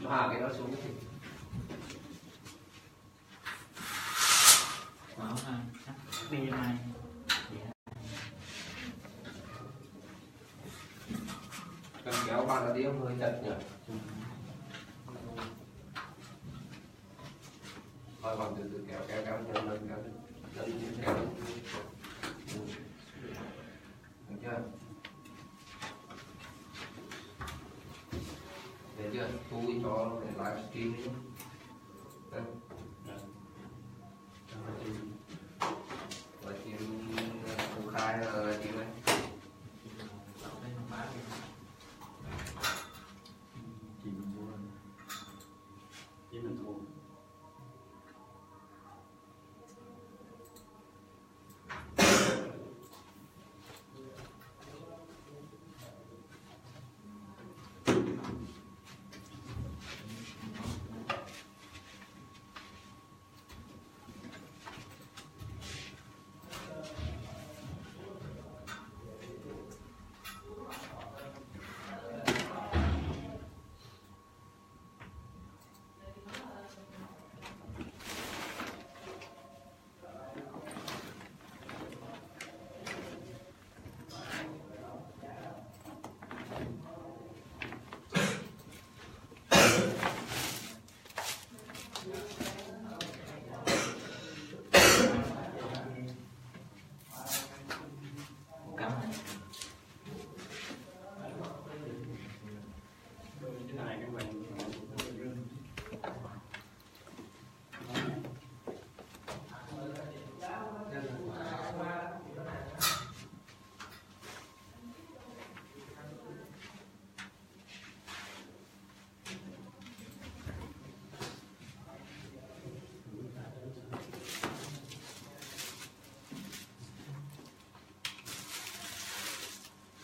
Hạ cái đó xuống thì đó ha, chắc BMI cần kéo bạn là đi không hơi chật nhỉ. Thôi bằng từ từ kéo kéo kéo lên kéo kéo được chưa? Được chưa? Thu cho để livestream đi. Đây. Livestream công khai là livestream đấy.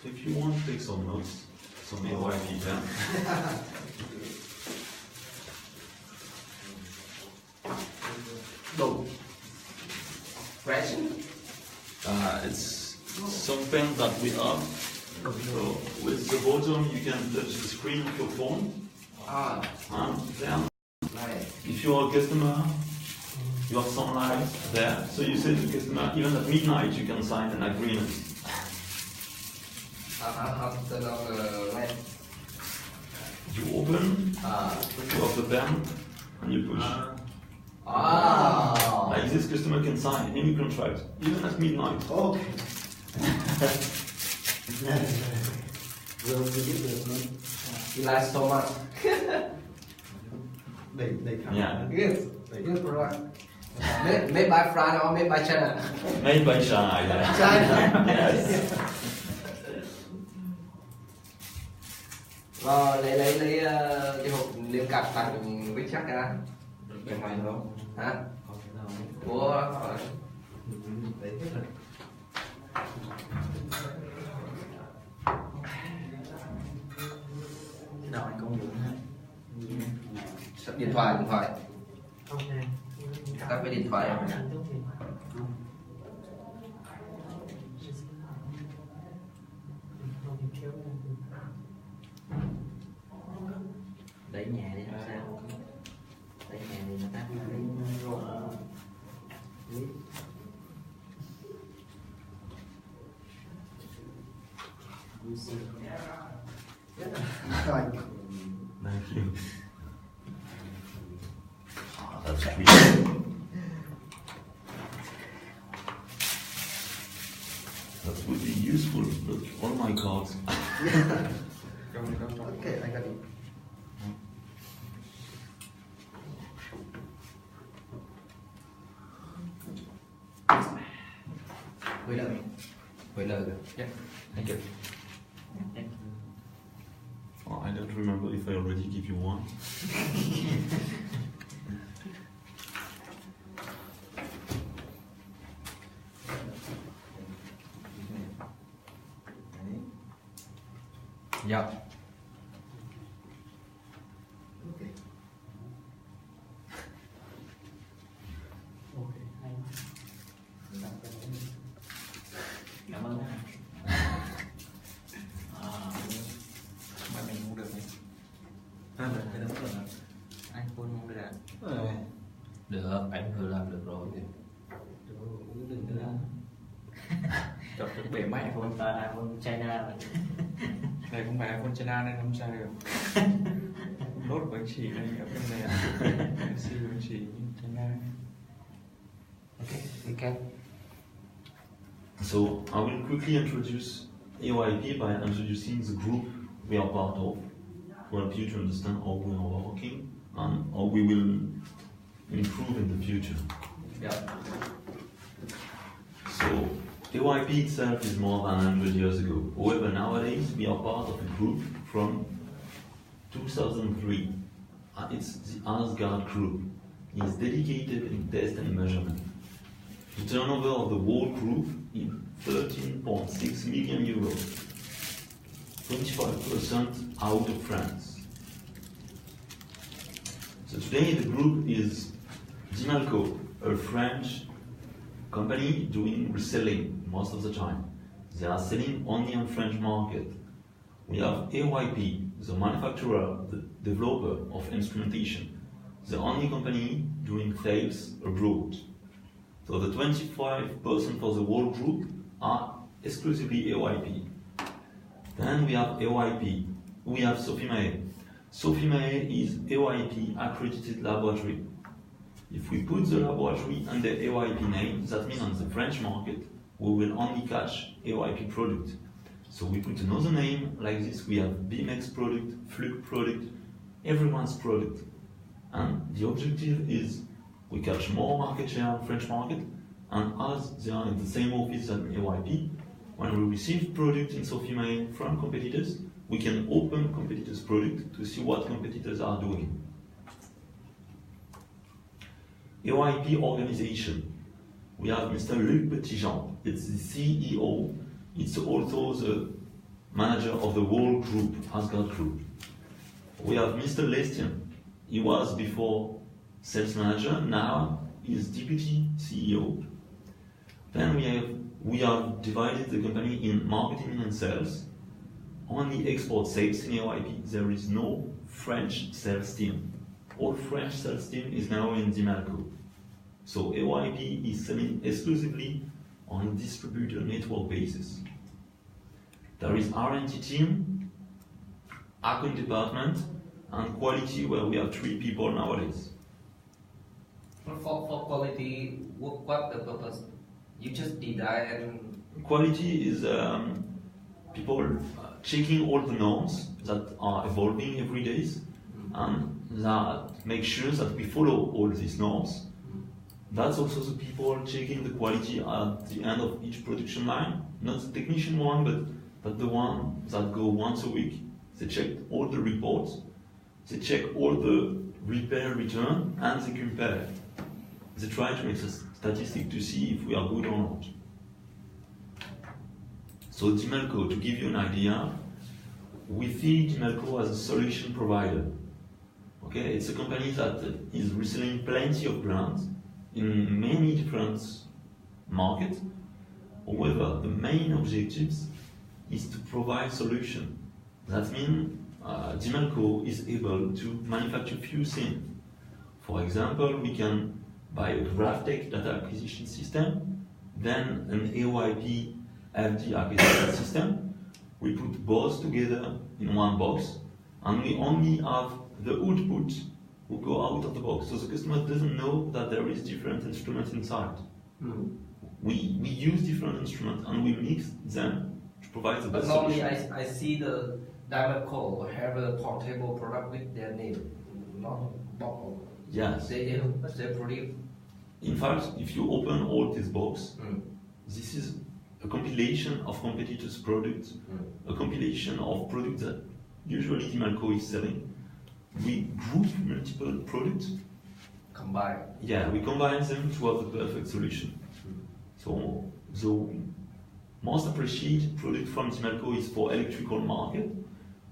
If you want to take some notes, some AOIP, yeah? Đủ. Pressing? It's something that we have. So with the bottom, you can touch the screen of your phone. And then, if you're a customer, you have some light there. So you say to the customer, even at midnight, you can sign an agreement. You open, you have the pen, and you push. Like this customer can sign any contract, even at midnight. Okay. You like so much. Yeah. Good product. Made by France or made by China? Made by China. Yeah. China. Yes. Rồi lấy cái hộp liêm cặp tặng Richard ra. Được mày không? Hả? Của Đấy hết rồi. cái đầu anh công dụng ha. điện thoại tắt cái điện thoại đẩy nhà đi không sao, đẩy nhà thì nó tắt Thank you. Oh, that's sweet. That would be useful. Look, all my cards. Okay, I got it. với lời Yeah, thank you. Oh, I don't remember if I already give you one. Dạ. Cảm ơn. Mình cũng được. Cái đó là ạ. Được, anh vừa làm được rồi. Đừng có làm. Chọc được bể máy iPhone. iPhone China. Này không phải iPhone China nên không sai được. Đốt bánh chỉ này ở bên này ạ. Siêu bánh chỉ China. Okay, we can. So I will quickly introduce AOIP by introducing the group we are part of, to help you to understand how we are working and how we will improve in the future. Yeah. So AOIP itself is more than 100 years ago. However, nowadays we are part of a group from 2003. It's the Asgard group. It's dedicated in test and measurement. The turnover of the whole group is 13.6 million euros, 25% out of France. So today the group is Dimalco, a French company doing reselling most of the time. They are selling only on French market. We have AOIP, the manufacturer, the developer of instrumentation, the only company doing sales abroad. So the 25% for the whole group are exclusively AOIP. Then we have AOIP. We have Sofimae. Sofimae is AOIP accredited laboratory. If we put the laboratory under AOIP name, that means on the French market, we will only catch AOIP product. So we put another name like this. We have BMX product, Fluke product, everyone's product. And the objective is we catch more market share on French market, and as they are in the same office as AOIP, when we receive product in Sofimae from competitors, we can open competitors' product to see what competitors are doing. AOIP organization. We have Mr. Luc Petitjean, it's the CEO, it's also the manager of the whole group, Asgard Group. We have Mr. Lestian, he was before sales manager, now is deputy CEO. Then we have divided the company in marketing and sales. Only export sales in AOIP. There is no French sales team. All French sales team is now in Dimalco. So AOIP is selling exclusively on a distributor network basis. There is R&D team, account department, and quality, where we have 3 people nowadays. For quality, what the purpose? You just did that and... Quality is people checking all the norms that are evolving every day, and that make sure that we follow all these norms. That's also the people checking the quality at the end of each production line, not the technician one, but the one that go once a week. They check all the reports, they check all the repair return, and they compare. They try to make a statistic to see if we are good or not. So Dimalco, to give you an idea, we see Dimalco as a solution provider. Okay, it's a company that is reselling plenty of brands in many different markets. However, the main objectives is to provide solution. That means Dimalco is able to manufacture few things. For example, we can buy a GraphTech data acquisition system, then an AOIP FD acquisition system. We put both together in one box, and we only have the output who go out of the box, so the customer doesn't know that there is different instruments inside. We use different instruments and we mix them to provide the best normally solution. I see the Dimalco have a portable product with their name, not box. Yes. They produce. In fact, if you open all this box, this is a compilation of competitors' products, a compilation of products that usually Dimalco is selling. We group multiple products. Combine. Yeah, we combine them to have the perfect solution. So the most appreciated product from Dimalco is for electrical market.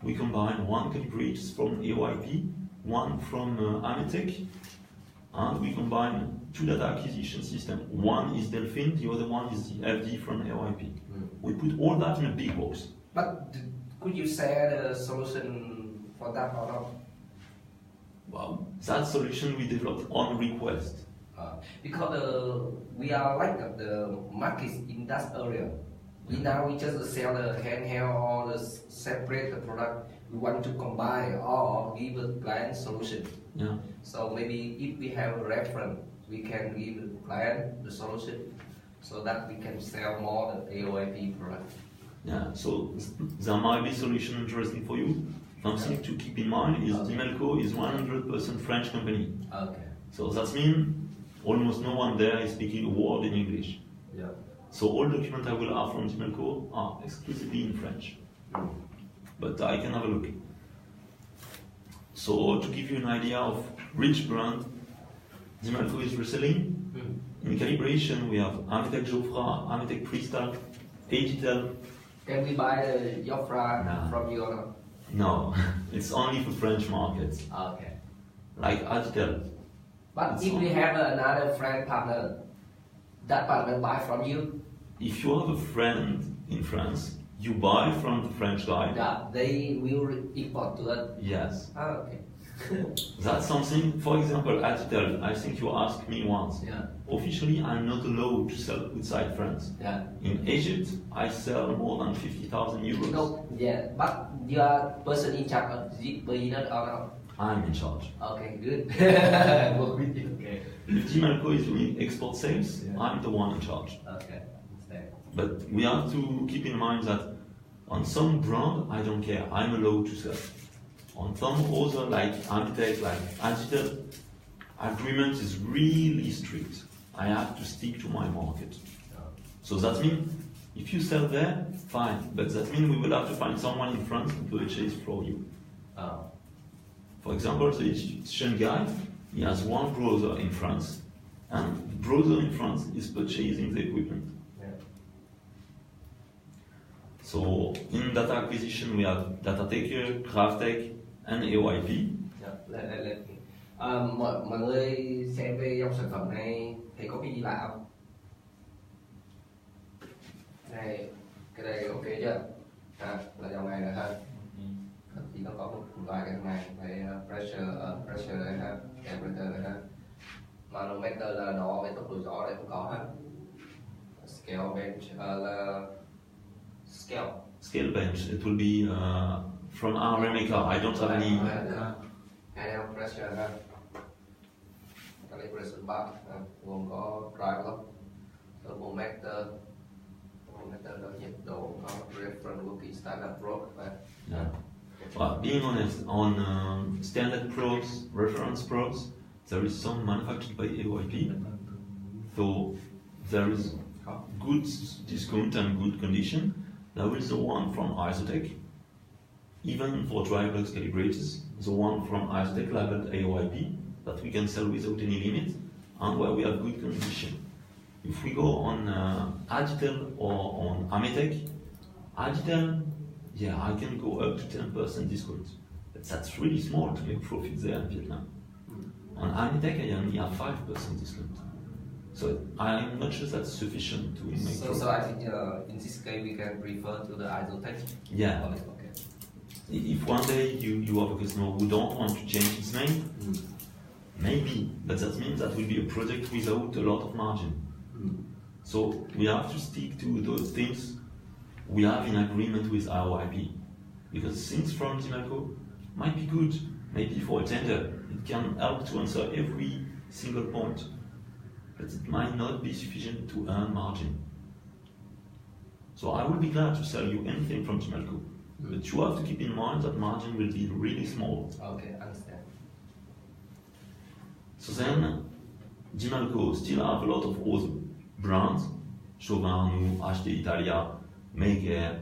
We combine one calibrators from AOIP, one from Ametec, and we combine 2 data acquisition systems. One is Delphine, the other one is the FD from AOIP. We put all that in a big box. But could you share the solution for that or not? Well, that solution we developed on request. Because we are like the market in that area. We just sell the handheld or the separate the product. We want to combine or give a client solution. Yeah. So maybe if we have a reference, we can give the client the solution so that we can sell more the AOIP product. Yeah, so there might be solution interesting for you. Something to keep in mind is Dimelco is 100% French company. Okay. So that means almost no one there is speaking a word in English. Yeah. So all documents I will have from Dimelco are exclusively in French. But I can have a look. So to give you an idea of which brand Dimelco is reselling, in calibration we have Amitec Jofra, Amitec Crystal, Agitel. Can we buy the Jofra No. from you? No, it's only for French markets, Okay. like Agitel. But if we have another French partner, that partner buy from you, If you have a friend in France, you buy from the French guy. yeah, they will import to us. Yes. Okay. That's something, for example, Agitel, I think you asked me once. Yeah. Officially, I'm not allowed to sell outside France. Yeah. In Egypt, I sell more than 50,000 euros. No, yeah, but you are person in charge of the business or not? I'm in charge. Okay, good. Work with you. Okay. If Dimelco is doing export sales, Yeah. I'm the one in charge. Okay. Understand. But we have to keep in mind that on some brand, I don't care, I'm allowed to sell. On some other, like Amitec, like Agitel, agreement is really strict. I have to stick to my market. So that means, if you sell there, fine. But that means we will have to find someone in France to purchase for you. Oh. For example, the Egyptian guy, he has one brother in France, and the brother in France is purchasing the equipment. Yeah. So in data acquisition, we have Data Taker, GraphTech, and AOIP. Yeah. Let me. Mọi người xem về dòng sản phẩm này thấy có cái gì lạ không? Này, cái này ok chưa? Là dòng này nè ha. Thì nó có một vài cái này về pressure này ha, temperature này ha. Manometer là đo về tốc độ gió này không có ha. Scale bench là scale. Scale bench, it will be from our maker. I don't have any. Handheld pressure ha. Calibration bar gồm có driver, thermometer đo nhiệt độ, có reference working standard probe và Yeah. Well, being honest, on standard probes, reference probes, there is some manufactured by AOIP. So there is good discount and good condition. There is the one from Isotech. Even for driverless calibrators, the one from Isotech labeled AOIP that we can sell without any limit and where we have good condition. If we go on Agitel or on Amitec, Agitel, yeah, I can go up to 10% discount. But that's really small to make profit there in Vietnam. On Amitec, I only have 5% discount. So I'm not sure that's sufficient to make profit. So I think in this case we can refer to the Isotech. Yeah. Okay. If one day you have a customer who don't want to change its name, maybe, but that means that will be a project without a lot of margin. So we have to stick to those things we have in agreement with AOIP. Because things from Dimelco might be good, maybe for a tender, it can help to answer every single point, but it might not be sufficient to earn margin. So I will be glad to sell you anything from Dimelco, but you have to keep in mind that margin will be really small. Okay, understand. So then, Dimelco still have a lot of other brands, Chauvin, HD Italia, Maker,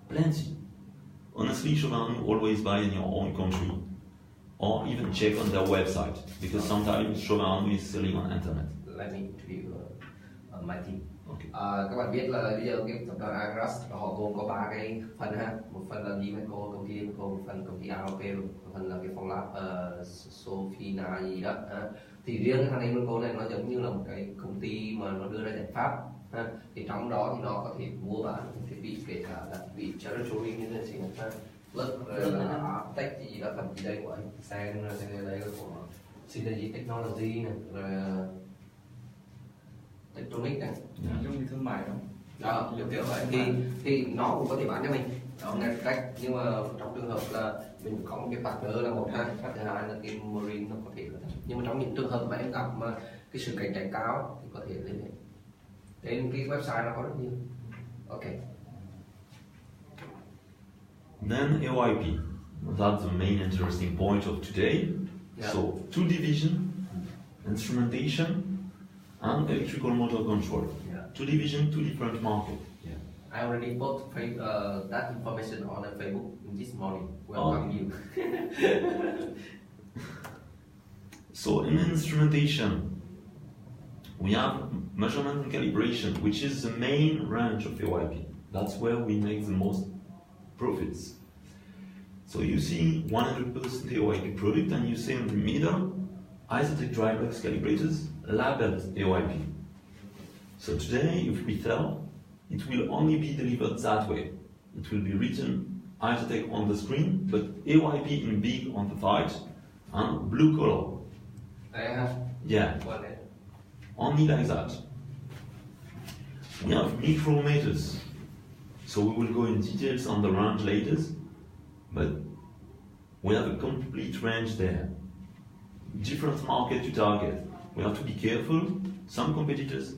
plenty. Honestly, Chauvin always buy in your own country, or even check on their website, because sometimes Chauvin is selling on internet. Let me introduce my team. Okay. Các bạn biết là bây giờ cái tập đoàn Agras họ gồm có 3 cái phần ha, một phần là Dimelco, công ty Dimelco, một phần công ty AOIP, một phần là cái phòng lab Sofina gì đó. Thì riêng cái thằng Dimelco này nó giống như là một cái công ty mà nó đưa ra giải pháp. Thì trong đó thì nó có thể mua bán thiết bị kể cả là bị territory như thế này. lực rồi là tech gì đó, phần gì đây của anh Sang, rồi đây là của Synergy Technology này, rồi Electronic này. Giống như thương mại không? Đó, kiểu vậy thì nó cũng có thể bán cho mình đó ngay cách, nhưng mà trong trường hợp là mình có một cái partner là một ha, cái thứ hai là cái marine nó có thể là, nhưng mà trong những trường hợp mà em gặp mà cái sự cạnh tranh cao thì có thể lên đến cái website nó có rất nhiều. Ok. Then AOIP, that's the main interesting point of today. Yeah. So two division, instrumentation and electrical motor control. Yeah. Two division, two different market. Yeah. I already put that information on the Facebook this morning. Welcome you. So in instrumentation, we have measurement and calibration, which is the main range of AOIP. That's where we make the most profits. So you see 100% AOIP product, and you see in the middle, isotech drivers calibrators labeled AOIP. So today, if we sell, it will only be delivered that way. It will be written isotech on the screen, but AOIP in big on the side, and blue color. Yeah, only like that. We have micrometers, so we will go in details on the range later, but we have a complete range there. Different market to target. We have to be careful. Some competitors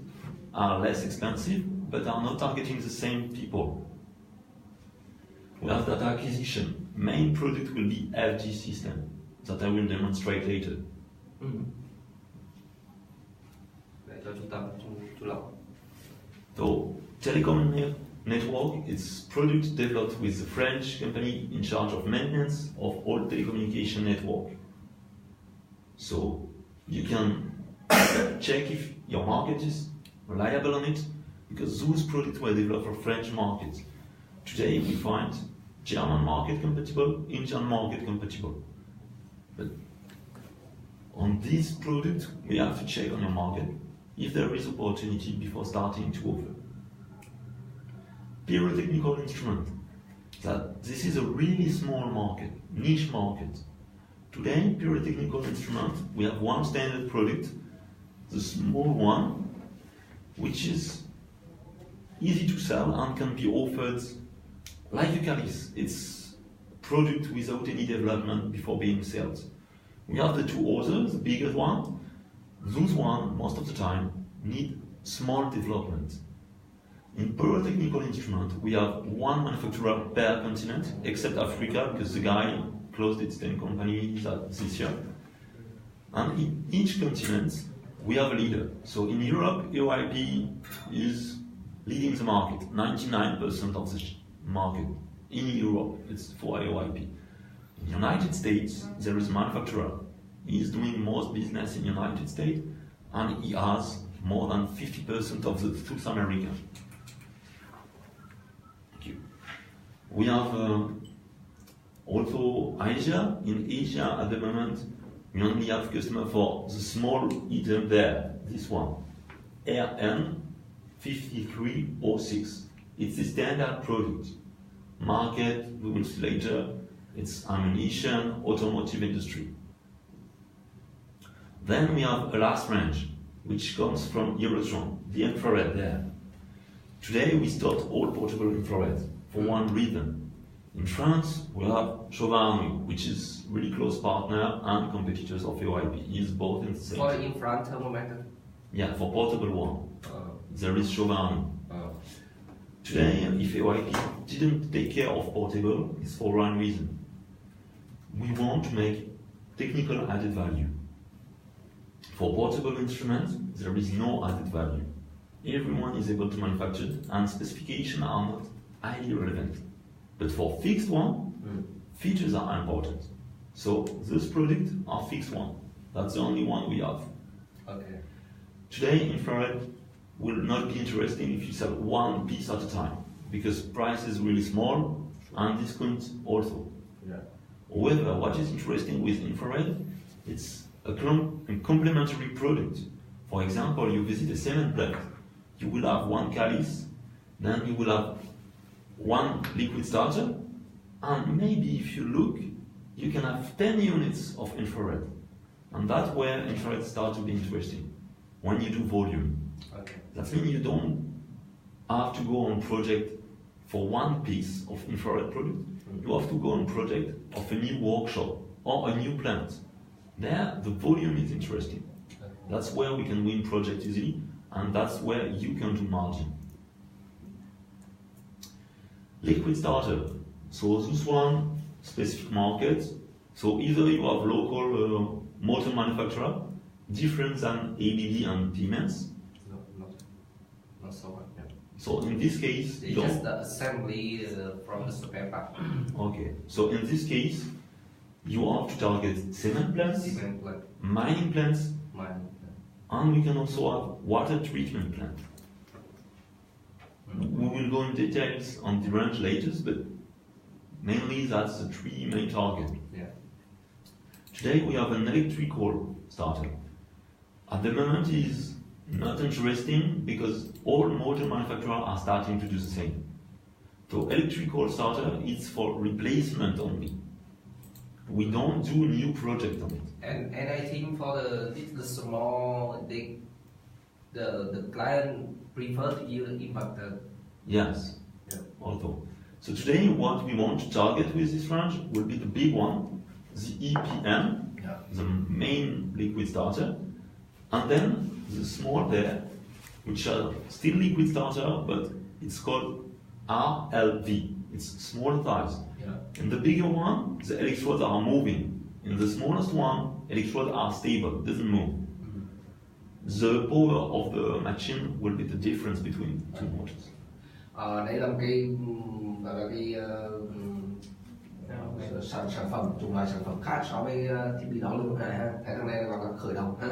are less expensive, but are not targeting the same people. We have data acquisition. Main product will be FG system that I will demonstrate later. Để cho trung tâm chú Lộc. So, telecom network is product developed with the French company in charge of maintenance of all telecommunication network. So, you can check if your market is reliable on it, because those products were developed for French market. Today we find German market compatible, Indian market compatible. But on this product, we have to check on your market if there is opportunity before starting to offer. Pyrotechnical instrument. That this is a really small market, niche market. Today, pyrotechnical instrument, we have one standard product, the small one, which is easy to sell and can be offered like a calice. It's product without any development before being sold. We have the two others, the biggest one. Those one, most of the time, need small development. In pyrotechnical instrument, we have one manufacturer per continent, except Africa, because the guy closed its 10 companies this year. And in each continent, we have a leader. So in Europe, AOIP is leading the market, 99% of the market. In Europe, it's for AOIP. In the United States, there is a manufacturer. He is doing most business in the United States, and he has more than 50% of the South America. Thank you. We have also Asia. In Asia, at the moment, we only have customer for the small item there, this one, RN5306. It's the standard product. Market, we will see later, it's ammunition, automotive industry. Then we have a last range, which comes from Eurotron, the infrared there. Today we start all portable infrared for one reason. In France, we have Chauvin, which is really close partner and competitors of AOIP. He is both in the same. For infrared thermometer? Yeah, for portable one. There is Chauvin. Today, if AOIP didn't take care of portable, it's for one reason. We want to make technical added value. For portable instruments, there is no added value. Everyone is able to manufacture it, and specifications are not highly relevant. But for fixed one, features are important. So this product are fixed one. That's the only one we have. Okay. Today, infrared will not be interesting if you sell one piece at a time, because price is really small and discount also. Yeah. However, what is interesting with infrared, it's a complementary product. For example, you visit a cement plant, you will have one calice, then you will have one liquid starter, And maybe if you look, you can have 10 units of infrared. And that's where infrared starts to be interesting, when you do volume. Okay. That means you don't have to go on project for one piece of infrared product. You have to go on project of a new workshop or a new plant. There, the volume is interesting. That's where we can win project easily, and that's where you can do margin. Liquid starter. So this one, specific market. So either you have local motor manufacturer, different than ABB and Siemens. No, not so much. Yeah. So in this case, It's just the assembly from the spare part. okay. So in this case, you have to target cement plants, Cement plant, mining plants, mining and we can also have water treatment plant. We will go in details on the range later, but mainly that's the three main targets. Yeah. Today we have an electrical starter. At the moment is not interesting because all motor manufacturers are starting to do the same. So electrical starter is for replacement only. We don't do new project on it. And I think for the small, the client prefer to use inverter. Yes. Yeah. Although. So today what we want to target with this range will be the big one, the EPM, Yeah. the main liquid starter, and then the small there, which are still liquid starter, but it's called RLV. It's small size. Yeah. In the bigger one, the electrodes are moving. In the smallest one, electrodes are stable, doesn't move. The power of the machine will be the difference between two motors. Đây là một cái gọi là cái sản phẩm, chủng loại sản phẩm khác so với thiết bị đo lường này ha. Cái thằng này gọi là khởi động ha.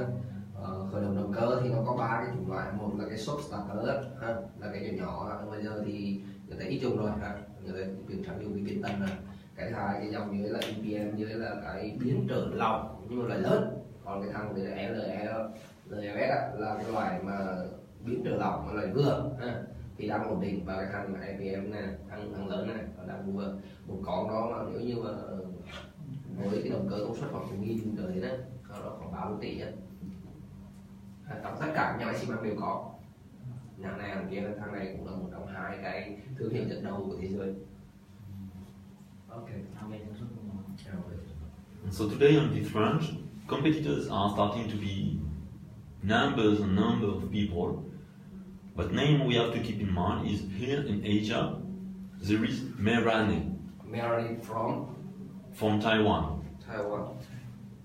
Khởi động động cơ thì nó có ba cái chủng loại. Một là cái short starter ha, là cái nhỏ. Bây giờ thì người ta ít dùng rồi ha, người ta chuyển sang dùng cái biến tần này. Cái hai cái dòng dưới là EPM, dưới là cái biến trở lỏng nhưng mà lại lớn. Còn cái thằng dưới là LLS là cái loại mà biến trở lỏng mà lại vừa ha. Thì đang ổn định, và cái thằng IPM này, thằng lớn này nó đang vừa. Một con đó mà nếu như mà với cái động cơ công suất khoảng 1.000 trở lên đấy, nó khoảng 30 tỷ á. Trong tất cả nhà máy xi măng đều có. Nhà này thằng kia, thằng này cũng là một trong hai cái thương hiệu dẫn đầu của thế giới. Okay. So today on this range, competitors are starting to be numbers and number of people. But name we have to keep in mind is here in Asia, there is Merane. Merane from Taiwan. Taiwan.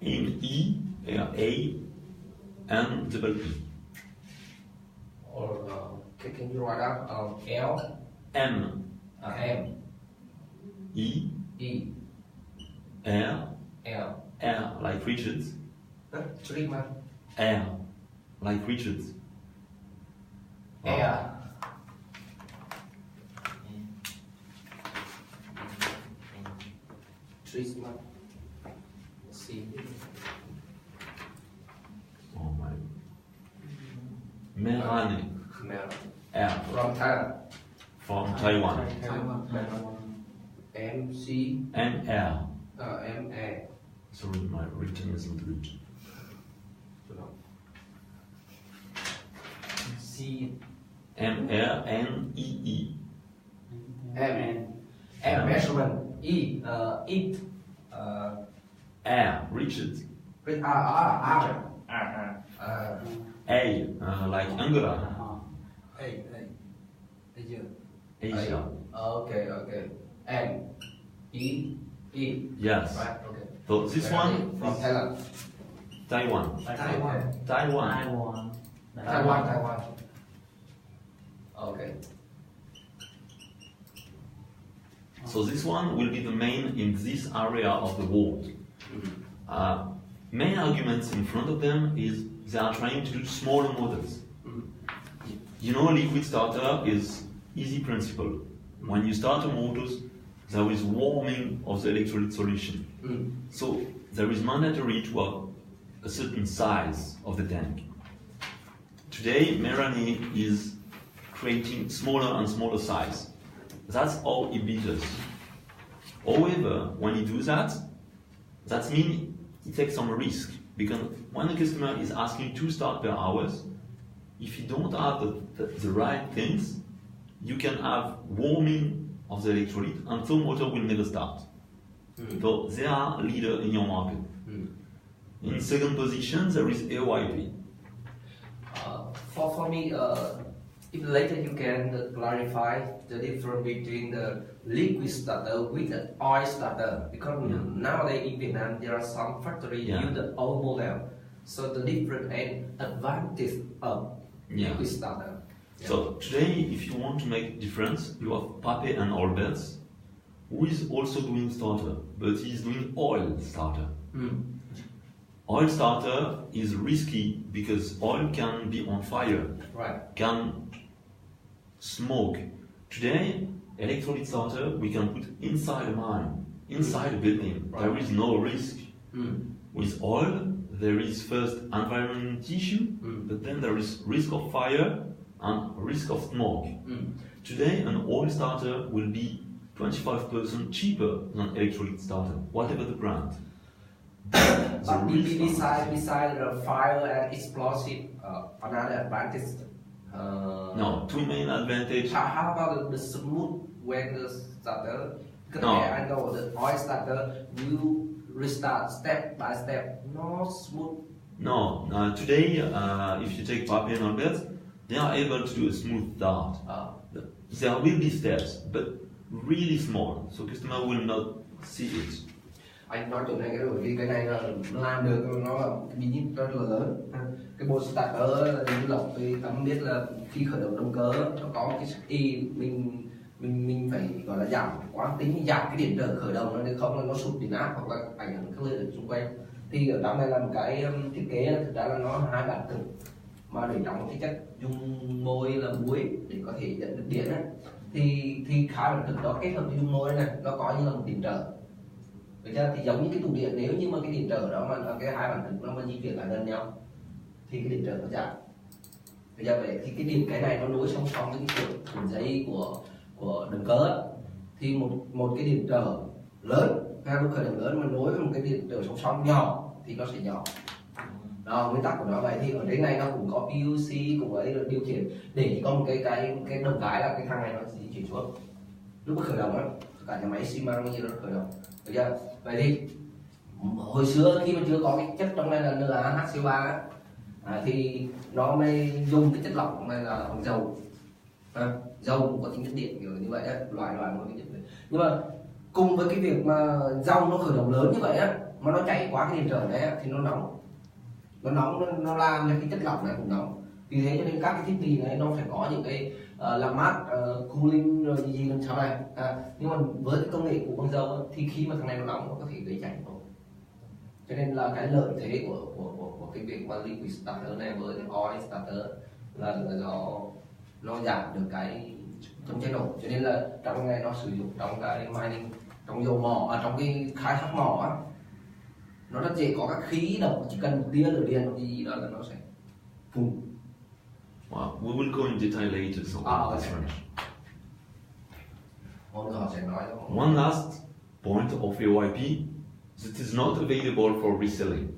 MERANEE. Or can you write out L? M. M. E. E. R. L. R like Richards. Three man. R like Richards. Air. Treatment. See. Oh my. Merane. R. From Thailand. From Taiwan. MC. MR. MA. Sorry, my written is not good. C. MRNEE. M measurement. E. It. R. Richard. R. A. Like Angola. Asia. Okay. M. E. Yes. Right. Okay. So this one from Thailand. Taiwan. Okay. So this one will be the main in this area of the world. Main arguments in front of them is they are trying to do smaller models. You know, liquid starter is easy principle. When you start a motor, there is warming of the electrolyte solution. So there is mandatory to have a certain size of the tank. Today, Merane is creating smaller and smaller size. That's how it beat us. However, when he do that, that means he takes some risk, because when a customer is asking 2 starts per hour, if you don't have the right things, you can have warming of the electrolyte and some motor will never start. So they are leader in your market. In second position, there is AOIP. For me, if later you can clarify the difference between the liquid starter with the oil starter, because nowadays in Vietnam there are some factories use the old model, so the different and advantage of liquid starter. So today, if you want to make difference, you have Pape and Alberts, who is also doing starter, but he is doing oil starter. Oil starter is risky because oil can be on fire, can smoke. Today, electrolyte starter we can put inside a mine, inside a building. There is no risk. With oil, there is first environmental issue, but then there is risk of fire and risk of smoke. Today, an oil starter will be 25% cheaper than electrolyte starter, whatever the brand. But beside the fire and explosive, another advantage. No, 2 main advantage. How about the smooth when the starter? Because I know the oil starter will restart step by step, not smooth. No, today if you take Pape and Albert, they are able to do a smooth start. There will be steps, but really small, so customer will not see it. Anh nói chỗ này cái bởi vì cái này là làm được, nó là cái bí kíp rất là lớn. Cái bộ starter như Lộc thì tấm biết là khi khởi động động cơ nó có một cái y mình phải gọi là giảm quán tính, giảm cái điện trở khởi động nó, nếu không là nó sụt điện áp hoặc là ảnh hưởng các lợi xung quanh. Thì ở trong này là một cái thiết kế thực ra là nó 2 bản cực mà để đóng cái chất dung môi là muối để có thể dẫn được điện á, thì 2 bản cực đó kết hợp với dung môi này nó có như là một điện trở. Thì giống như cái tủ điện, nếu như mà cái điện trở đó mà cái 2 bản cực nó mà di chuyển lại gần nhau thì cái điện trở nó giảm. Bây giờ vậy thì cái này nó nối song song với cái cuộn dây của động cơ, thì một cái điện trở lớn, lúc khởi động lớn mà nối với một cái điện trở song song nhỏ thì nó sẽ nhỏ. Đó, nguyên tắc của nó vậy. Thì ở đây này nó cũng có PUC cũng ấy được điều khiển để chỉ có một cái động cái là cái thằng này nó di chuyển xuống lúc khởi động á, cả nhà máy xi măng như nó khởi động. Được chưa? Vậy thì hồi xưa khi mà chưa có cái chất trong này là NaHCO3 thì nó mới dùng cái chất lỏng này là bằng dầu. Dầu cũng có tính chất điện kiểu như vậy á, loại một cái chất điện. Nhưng mà cùng với cái việc mà dầu nó khởi động lớn như vậy á, mà nó chạy qua cái điện trở này á, thì nó nóng, nó làm cho cái chất lỏng này cũng nóng. Vì thế cho nên các cái thiết bị này nó phải có những cái làm mát, cooling rồi gì làm sao này. Nhưng mà với cái công nghệ của bằng dầu thì khi mà thằng này nó nóng nó có thể gây cháy thôi. Cho nên là cái lợi thế của cái việc mà liquid starter này với oil starter là do nó giảm được cái chống cháy nổ. Cho nên là trong này nó sử dụng trong cái mining, trong dầu mỏ, trong cái khai thác mỏ á, nó rất dễ có các khí độc, chỉ cần một tia lửa điện hoặc gì đó là nó sẽ phun. Well, we will go in detail later. So one last point of AOIP that is not available for reselling.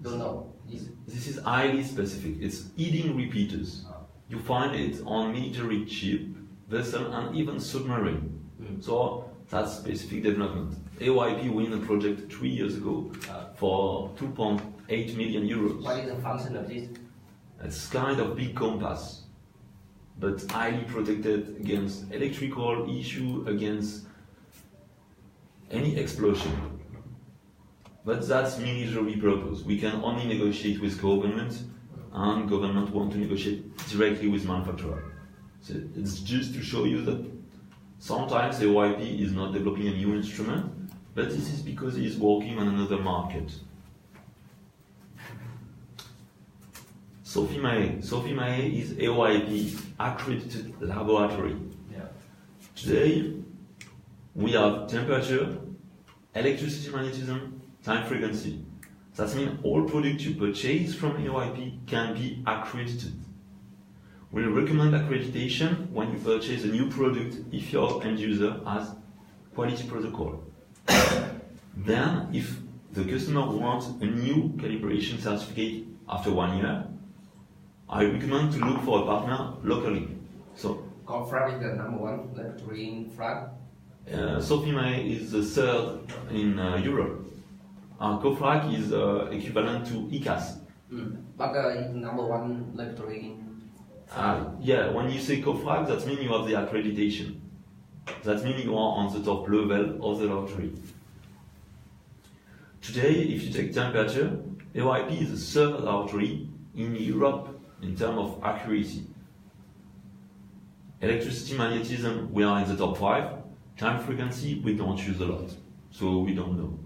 Don't know. This is highly specific. It's heating repeaters. You find it on military ship, vessel, and even submarine. So that's specific development. AOIP win a project 3 years ago for 2.8 million euros. What is the function of this? It's kind of big compass, but highly protected against electrical issue, against any explosion. But that's military purpose. We can only negotiate with government, and government want to negotiate directly with manufacturer. So it's just to show you that sometimes the AOIP is not developing a new instrument, but this is because it is working on another market. Sophie Mae is AOIP accredited laboratory. Today we have temperature, electricity magnetism, time frequency. That means all products you purchase from AOIP can be accredited. We recommend accreditation when you purchase a new product if your end user has quality protocol. Then, if the customer wants a new calibration certificate after 1 year, I recommend to look for a partner locally. So, Confrag is the number one laboratory in France. Sofime is the third in Europe. Cofrag is equivalent to ICAS. But number one laboratory in Yeah, when you say Cofrag, that means you have the accreditation. That means you are on the top level of the laboratory. Today, if you take temperature, AOIP is the third laboratory in Europe in terms of accuracy. Electricity magnetism, we are in the top 5. Time frequency, we don't use a lot, so we don't know.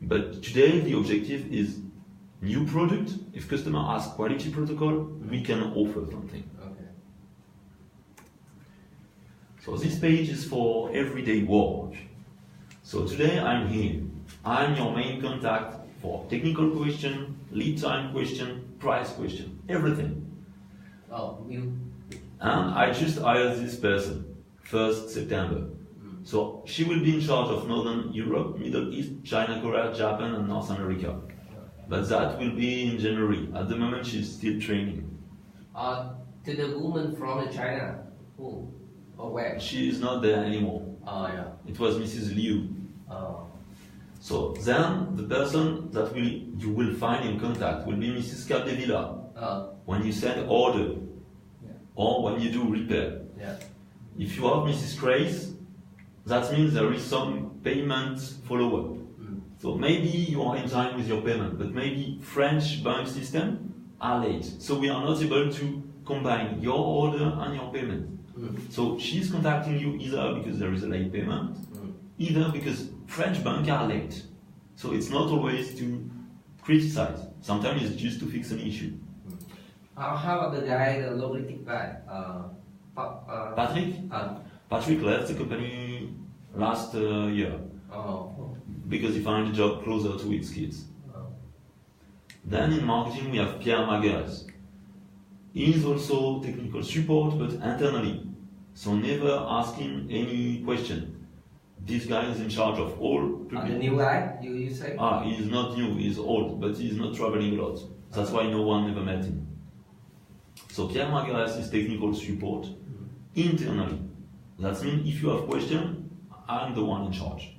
But today, the objective is new product. If customer asks quality protocol, we can offer something. Okay. So this page is for everyday work. So today I'm here. I'm your main contact for technical question, lead time question, price question, everything. Oh, you. And I just hired this person, 1st September. So she will be in charge of Northern Europe, Middle East, China, Korea, Japan, and North America. But that will be in January. At the moment, she's still training. To the woman from China, who or where? She is not there anymore. Oh yeah. It was Mrs. Liu. Oh. So then, the person that you will find in contact will be Mrs. Capdevila. When you send order, or when you do repair. Yeah. If you have Mrs. Grace, that means there is some payment follow-up. So maybe you are in time with your payment, but maybe French bank system are late. So we are not able to combine your order and your payment. So she's contacting you either because there is a late payment, either because French bank are late. So it's not always to criticize. Sometimes it's just to fix an issue. How about the guy, the logistic guy? Patrick? Patrick left the company last year. Oh. Because he found a job closer to his kids. Then in marketing we have Pierre Maguires. He is also technical support, but internally. So never asking any question. This guy is in charge of all. The new guy, you say? He is not new, he is old, but he is not traveling a lot. That's why no one ever met him. So Pierre Maguires is technical support internally. That means if you have question, I'm the one in charge.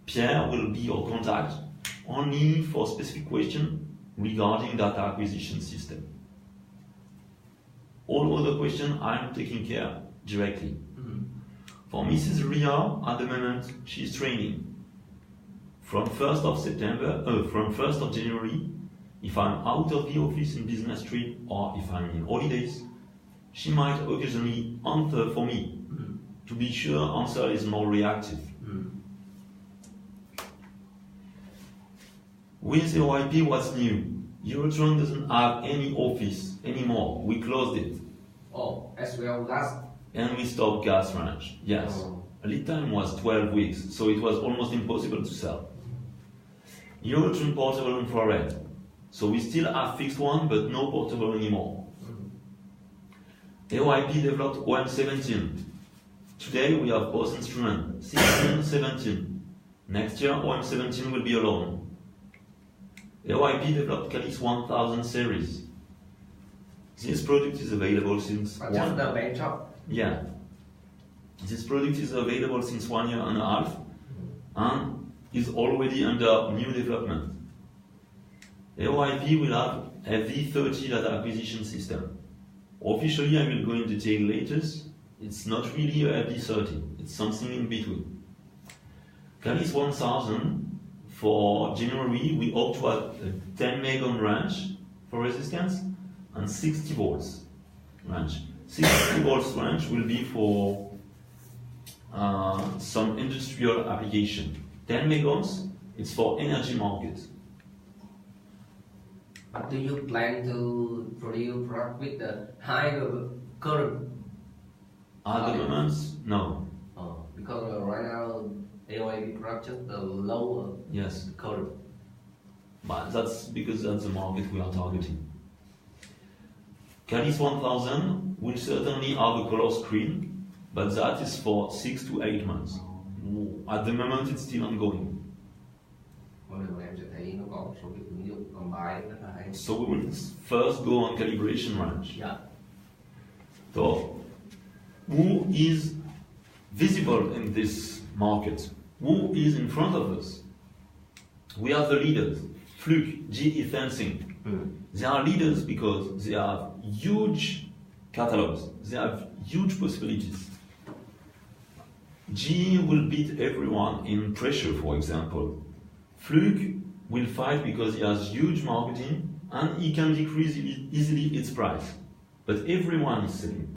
Pierre will be your contact only for specific question regarding data acquisition system. All other questions I'm taking care directly. For Mrs. Ria, at the moment, she's training. From 1st of January, if I'm out of the office in business trip or if I'm in holidays, she might occasionally answer for me. To be sure, answer is more reactive. With AOIP, what's new? Eurotron doesn't have any office anymore. We closed it. Oh, as well last. And we stopped gas range. Yes. Lead time was 12 weeks, so it was almost impossible to sell. Eurotron portable infrared. So we still have fixed one, but no portable anymore. AOIP developed OM17. Today we have both instruments, 16, 17. Next year OM17 will be alone. AOIP developed Calis 1000 series. This product is available since Just the benchtop? Yeah. This product is available since 1 year and a half and is already under new development. AOIP will have a V30 data acquisition system. Officially, I will go in detail later. It's not really a V30, it's something in between. Calis 1000, for January, we hope to have a 10 megohm range for resistance and 60 volts range. 60 volts range will be for some industrial application. 10 megohms, it's for energy market. But do you plan to produce product with the higher current? At the moment, no. Because right now AOIP product just the lower current. But that's because that's the market we are targeting. Calis 1000 will certainly have a color screen, but that is for 6 to 8 months. At the moment, it's still ongoing. Còn điều em sẽ thấy nó có một số cái ứng dụng còn bài rất là hay. So we will first go on calibration range. Yeah. So, who is visible in this market? Who is in front of us? We are the leaders. Flug, GE Fencing. They are leaders because they have huge catalogs. They have huge possibilities. GE will beat everyone in pressure, for example. Flug will fight because he has huge marketing and he can decrease easily its price. But everyone is selling.